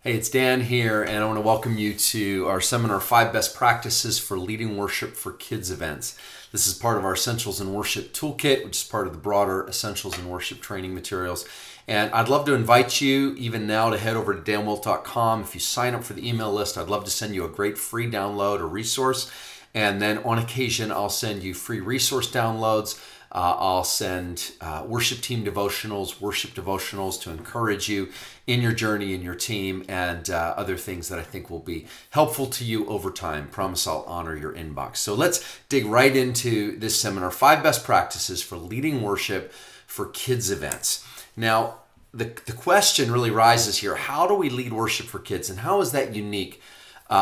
Hey, it's Dan here, and I want to welcome you to our seminar, 5 Best Practices for Leading Worship for Kids events. This is part of our Essentials in Worship Toolkit, which is part of the broader Essentials in Worship training materials. And I'd love to invite you, even now, to head over to danwilt.com. If you sign up for the email list, I'd love to send you a great free download or resource. And then on occasion, I'll send you free resource downloads. I'll send worship team devotionals, worship devotionals to encourage you in your journey, in your team, and other things that I think will be helpful to you over time. Promise I'll honor your inbox. So let's dig right into this seminar, 5 Best Practices for Leading Worship for Kids Events. Now, the question really rises here, how do we lead worship for kids, and how is that unique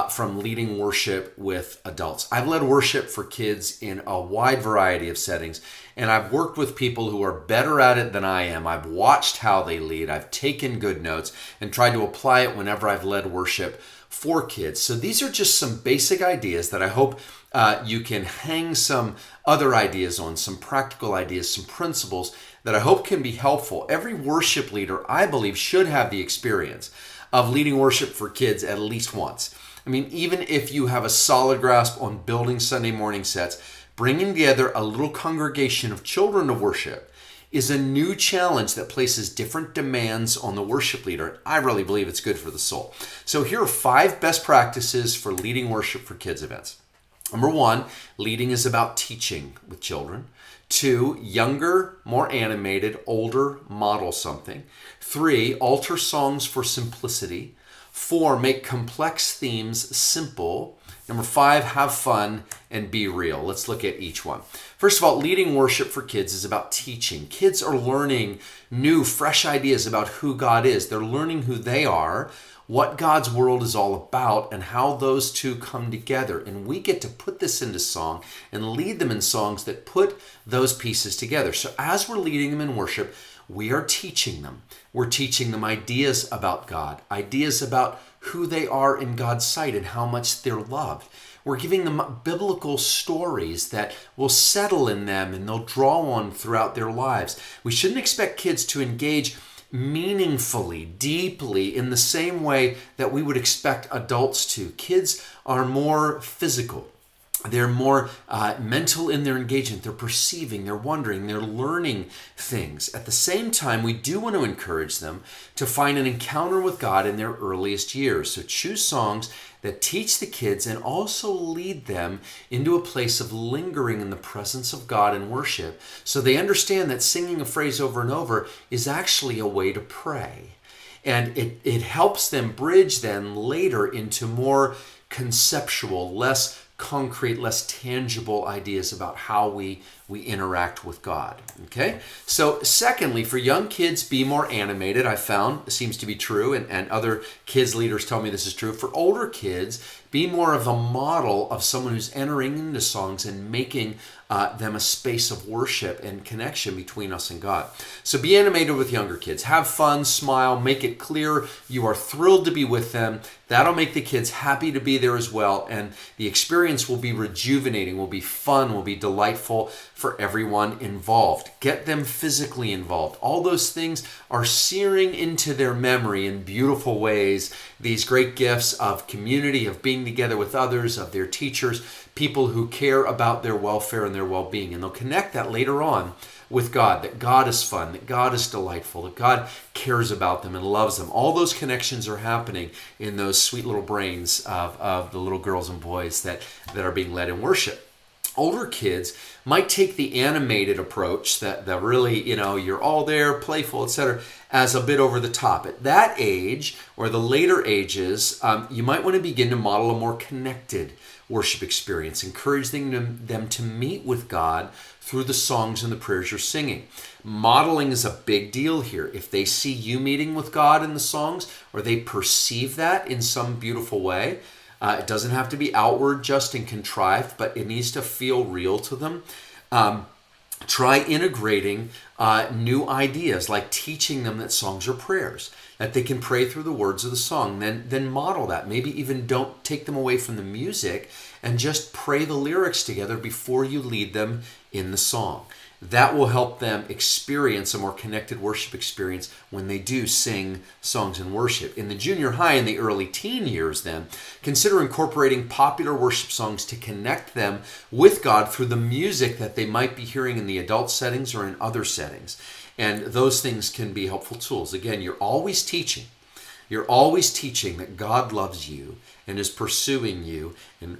from leading worship with adults? I've led worship for kids in a wide variety of settings, and I've worked with people who are better at it than I am. I've watched how they lead, I've taken good notes, and tried to apply it whenever I've led worship for kids. So these are just some basic ideas that I hope you can hang some other ideas on, some practical ideas, some principles that I hope can be helpful. Every worship leader, I believe, should have the experience of leading worship for kids at least once. I mean, even if you have a solid grasp on building Sunday morning sets, bringing together a little congregation of children to worship is a new challenge that places different demands on the worship leader. I really believe it's good for the soul. So here are 5 best practices for leading worship for kids events. Number 1, leading is about teaching with children. 2, younger, more animated, older, model something. 3, alter songs for simplicity. 4, make complex themes simple. Number 5, have fun and be real. Let's look at each one. First of all, leading worship for kids is about teaching. Kids are learning new, fresh ideas about who God is. They're learning who they are, what God's world is all about, and how those two come together. And we get to put this into song and lead them in songs that put those pieces together. So as we're leading them in worship, we are teaching them. We're teaching them ideas about God, ideas about who they are in God's sight and how much they're loved. We're giving them biblical stories that will settle in them and they'll draw on throughout their lives. We shouldn't expect kids to engage meaningfully, deeply, in the same way that we would expect adults to. Kids are more physical. They're more mental in their engagement. They're perceiving, they're wondering, they're learning things. At the same time, we do want to encourage them to find an encounter with God in their earliest years. So choose songs that teach the kids and also lead them into a place of lingering in the presence of God in worship, so they understand that singing a phrase over and over is actually a way to pray. And it helps them bridge then later into more conceptual, less concrete, less tangible ideas about how we interact with God. Okay? So secondly, for young kids, be more animated. I found seems to be true, and other kids leaders tell me this is true. For older kids, be more of a model of someone who's entering into songs and making them a space of worship and connection between us and God. So be animated with younger kids. Have fun, smile, make it clear you are thrilled to be with them. That'll make the kids happy to be there as well, and the experience will be rejuvenating, will be fun, will be delightful for everyone involved. Get them physically involved. All those things are searing into their memory in beautiful ways. These great gifts of community, of being together with others, of their teachers, people who care about their welfare and their well-being. And they'll connect that later on with God, that God is fun, that God is delightful, that God cares about them and loves them. All those connections are happening in those sweet little brains of the little girls and boys that are being led in worship. Older kids might take the animated approach that really, you're all there, playful, etc., as a bit over the top. At that age, or the later ages, you might want to begin to model a more connected worship experience, encouraging them to meet with God through the songs and the prayers you're singing. Modeling is a big deal here. If they see you meeting with God in the songs, or they perceive that in some beautiful way, it doesn't have to be outward just and contrived, but it needs to feel real to them. Try integrating new ideas, like teaching them that songs are prayers, that they can pray through the words of the song. Then model that. Maybe even don't take them away from the music and just pray the lyrics together before you lead them in the song. That will help them experience a more connected worship experience when they do sing songs in worship. In the junior high and the early teen years, then, consider incorporating popular worship songs to connect them with God through the music that they might be hearing in the adult settings or in other settings. And those things can be helpful tools. Again, you're always teaching. You're always teaching that God loves you and is pursuing you, and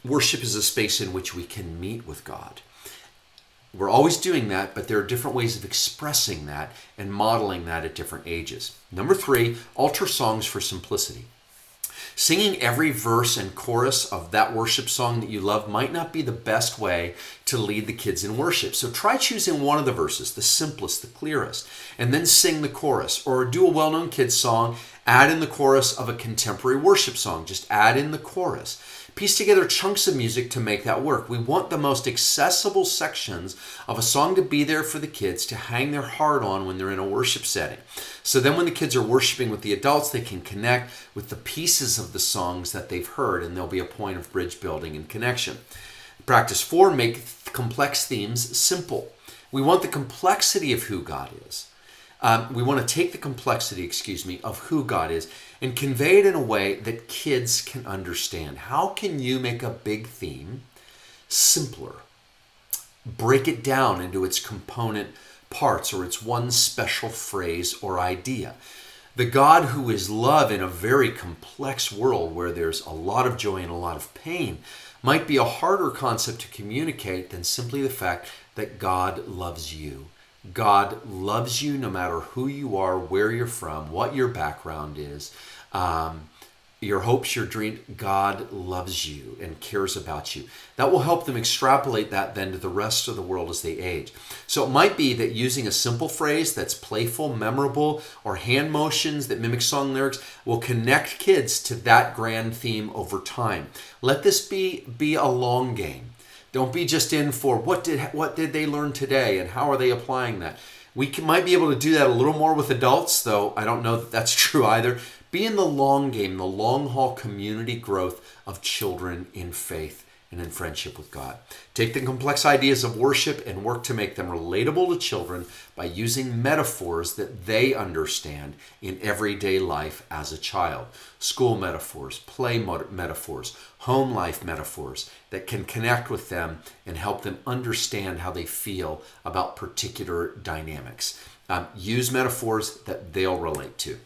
worship is a space in which we can meet with God. We're always doing that, but there are different ways of expressing that and modeling that at different ages. Number 3, alter songs for simplicity. Singing every verse and chorus of that worship song that you love might not be the best way to lead the kids in worship. So try choosing one of the verses, the simplest, the clearest, and then sing the chorus. Or do a well-known kids song, add in the chorus of a contemporary worship song. Just add in the chorus. Piece together chunks of music to make that work. We want the most accessible sections of a song to be there for the kids to hang their heart on when they're in a worship setting. So then when the kids are worshiping with the adults, they can connect with the pieces of the songs that they've heard, and there'll be a point of bridge building and connection. Practice 4, make complex themes simple. We want the complexity of who God is. We want to take the complexity, of who God is and convey it in a way that kids can understand. How can you make a big theme simpler? Break it down into its component parts or its one special phrase or idea. The God who is love in a very complex world where there's a lot of joy and a lot of pain might be a harder concept to communicate than simply the fact that God loves you. God loves you no matter who you are, where you're from, what your background is, your hopes, your dreams. God loves you and cares about you. That will help them extrapolate that then to the rest of the world as they age. So it might be that using a simple phrase that's playful, memorable, or hand motions that mimic song lyrics will connect kids to that grand theme over time. Let this be a long game. Don't be just in for what did they learn today and how are they applying that. Might be able to do that a little more with adults, though I don't know that that's true either. Be in the long game, the long haul community growth of children in faith and in friendship with God. Take the complex ideas of worship and work to make them relatable to children by using metaphors that they understand in everyday life as a child. School metaphors, play metaphors, home life metaphors that can connect with them and help them understand how they feel about particular dynamics. Use metaphors that they'll relate to.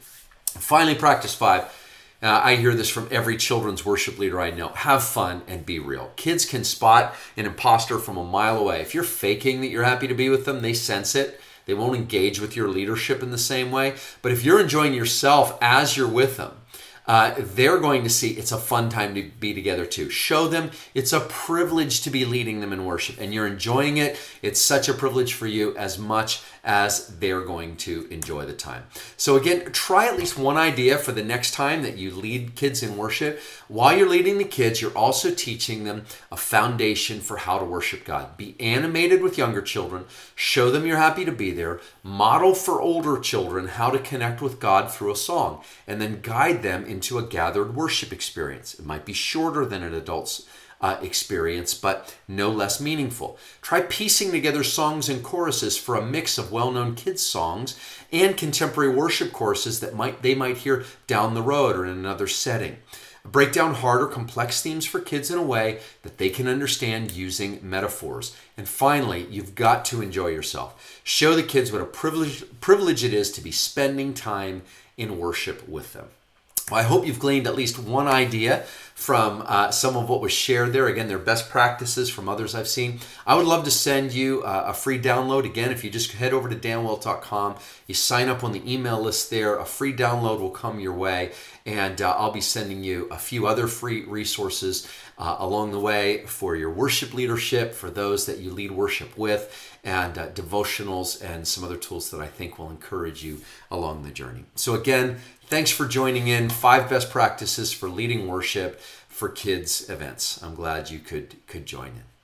Finally, practice 5. I hear this from every children's worship leader I know. Have fun and be real. Kids can spot an imposter from a mile away. If you're faking that you're happy to be with them, they sense it. They won't engage with your leadership in the same way. But if you're enjoying yourself as you're with them, they're going to see it's a fun time to be together too. Show them it's a privilege to be leading them in worship, and you're enjoying it. It's such a privilege for you as much as they're going to enjoy the time. So again, try at least one idea for the next time that you lead kids in worship. While you're leading the kids, you're also teaching them a foundation for how to worship God. Be animated with younger children. Show them you're happy to be there. Model for older children how to connect with God through a song, and then guide them into a gathered worship experience. It might be shorter than an adult's experience, but no less meaningful. Try piecing together songs and choruses for a mix of well-known kids songs and contemporary worship choruses that they might hear down the road or in another setting. Break down harder, complex themes for kids in a way that they can understand using metaphors. And finally, you've got to enjoy yourself. Show the kids what a privilege it is to be spending time in worship with them. Well, I hope you've gleaned at least one idea from some of what was shared there. Again, they're best practices from others I've seen. I would love to send you a free download. Again, if you just head over to danwilt.com, you sign up on the email list there, a free download will come your way, and I'll be sending you a few other free resources along the way for your worship leadership, for those that you lead worship with, and devotionals and some other tools that I think will encourage you along the journey. So again, thanks for joining in. 5 best practices for leading worship for kids events. I'm glad you could join in.